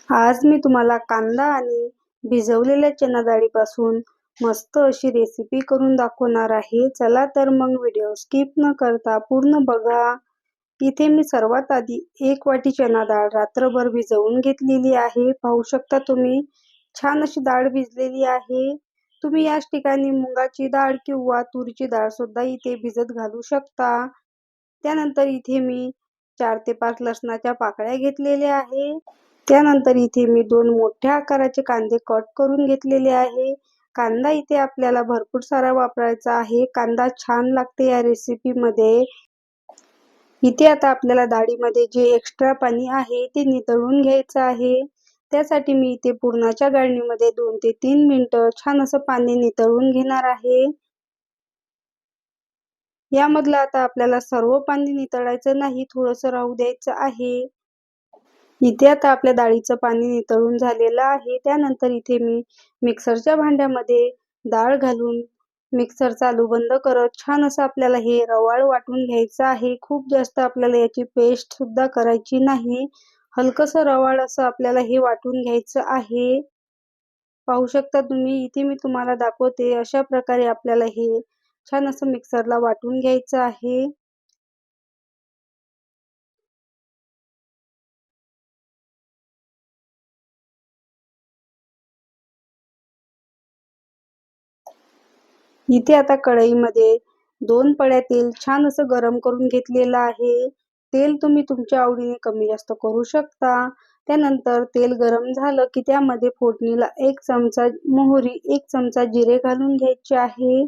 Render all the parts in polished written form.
आज मी तुम्हाला कांदा आणि भिजवलेल्या चणा डाळीपासून मस्त अशी रेसिपी करून दाखवणार आहे. चला तर मग व्हिडिओ स्किप न करता पूर्ण बघा. इथे मी सर्वात आधी 1 वाटी चणा डाळ रात्रभर भिजवून घेतलेली आहे. पाहू शकता तुम्ही छान अशी डाळ भिजलेली आहे. तुम्ही याच ठिकाणी मुगाची डाळ किंवा तुरीची डाळ सुद्धा इथे भिजत घालू शकता. त्यानंतर इथे मी 4 ते 5 लसणाच्या पाकळ्या घेतलेल्या आहे. त्यानंतर इथे मी 2 मोठ्या आकाराचे कांदे कट करून घेतलेले आहे. कांदा इथे आपल्याला भरपूर सारा वापरायचा आहे. कांदा छान लागते या रेसिपीमध्ये. इथे आता आपल्याला डाळीमध्ये जे एक्स्ट्रा पाणी आहे ते नितळून घ्यायचं आहे. त्यासाठी मी इथे पुरणाच्या गाळणीमध्ये 2 ते 3 मिनिटं छान असं पाणी नितळून घेणार आहे. यामधलं आता आपल्याला सर्व पाणी नितळायचं नाही, थोडंसं राहू द्यायचं आहे. इथे आता आपल्या डाळीचं पाणी नितळून झालेलं आहे. त्यानंतर इथे मी मिक्सरच्या भांड्यामध्ये डाळ घालून मिक्सर चालू बंद करत छान असं आपल्याला हे रवाळ वाटून घ्यायचं आहे. खूप जास्त आपल्याला याची पेस्ट सुद्धा करायची नाही. हलकंसं रवाळ असं आपल्याला हे वाटून घ्यायचं आहे. पाहू शकता तुम्ही इथे मी तुम्हाला दाखवते अशा प्रकारे आपल्याला हे छान असं मिक्सरला वाटून घ्यायचं आहे. इथे आता कढईमध्ये 2 पळ्या तेल छान असं गरम करून घेतलेलं आहे. तेल तुम्ही तुमच्या आवडीने कमी जास्त करू शकता. त्यानंतर तेल गरम झालं की त्यामध्ये फोडणीला 1 चमचा मोहरी, 1 चमचा जिरे घालून घ्यायचे आहे.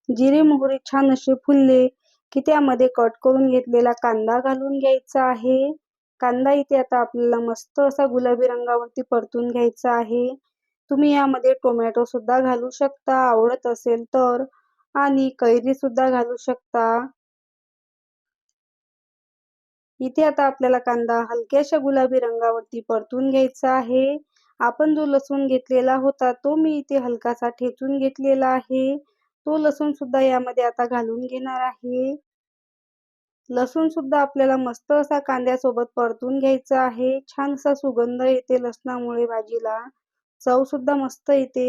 जिरे मोहरी छान असे फुलले की त्यामध्ये कट करून घेतलेला कांदा घालून घ्यायचा आहे. कांदा इथे आता आपल्याला मस्त असा गुलाबी रंगावरती परतून घ्यायचा आहे. तुम्ही यामध्ये टोमॅटो सुद्धा घालू शकता आवडत असेल तर, आणि कैरी सुद्धा घालू शकता. इथे आता आपल्याला कांदा हलक्याशा गुलाबी रंगावरती परतून घ्यायचा आहे. आपण जो लसूण घेतलेला होता तो मी इथे हलकासा ठेचून घेतलेला आहे. तो लसूण सुद्धा यामध्ये आता घालून घेणार आहे. लसूण सुद्धा आपल्याला मस्त असा कांद्यासोबत परतून घ्यायचा आहे. छान असा सुगंध येते लसणामुळे भाजीला. चव सुद्धा मस्त येते.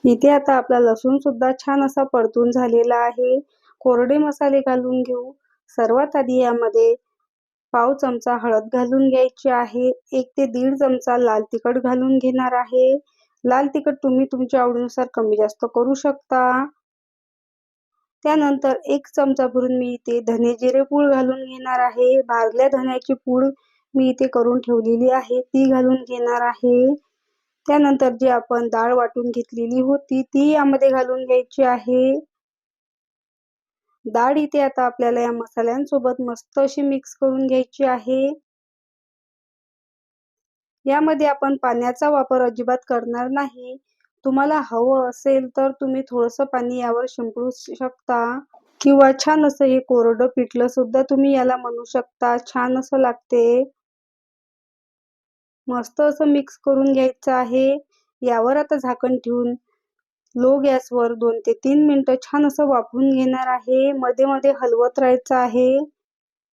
इथे आता आपला लसूण सुद्धा छान असा परतून झालेला आहे. कोरडे मसाले घालून घेऊ. सर्वात आधी यामध्ये पाव चमचा हळद घालून घ्यायची आहे. 1 ते 1.5 चमचा लाल तिखट घालून घेणार आहे. लाल तिखट तुम्ही तुमच्या आवडीनुसार कमी जास्त करू शकता. त्यानंतर 1 चमचा भरून मी इथे धने जिरे पूड घालून घेणार आहे. भाजल्या धन्याची पूड मी इथे करून ठेवलेली आहे ती घालून घेणार आहे. त्यानंतर जी आपण डाळ वाटून घेतलेली होती ती यामध्ये घालून घ्यायची आहे. डाळ इथे आता आपल्याला या मसाल्यांसोबत मस्त अशी मिक्स करून घ्यायची आहे. यामध्ये आपण पाण्याचा वापर अजिबात करणार नाही. तुम्हाला हवं असेल तर तुम्ही थोडंसं पाणी यावर शिंपडू शकता किंवा छान असं हे कोरडं पिठलं सुद्धा तुम्ही याला म्हणू शकता. छान असं लागते. मस्त असं मिक्स करून घ्यायचं आहे. यावर आता झाकण ठेवून लो गॅसवर 2 ते 3 मिनिटं छान असं वाफवून घेणार आहे. मध्ये मध्ये हलवत राहायचं आहे.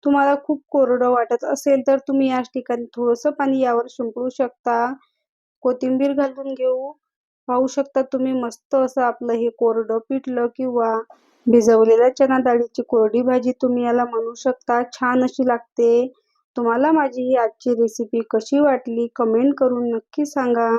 तुम्हाला खूप कोरडं वाटत असेल तर तुम्ही याच ठिकाणी थोडंसं पाणी यावर शिंपडू शकता. कोथिंबीर घालून घेऊ. पाहू शकता तुम्ही मस्त असं आपलं हे कोरडं पिठलं किंवा भिजवलेल्या चणा डाळीची कोरडी भाजी तुम्ही याला म्हणू शकता. छान अशी लागते. तुम्हाला माझी ही आजची रेसिपी कशी वाटली कमेंट करून नक्की सांगा.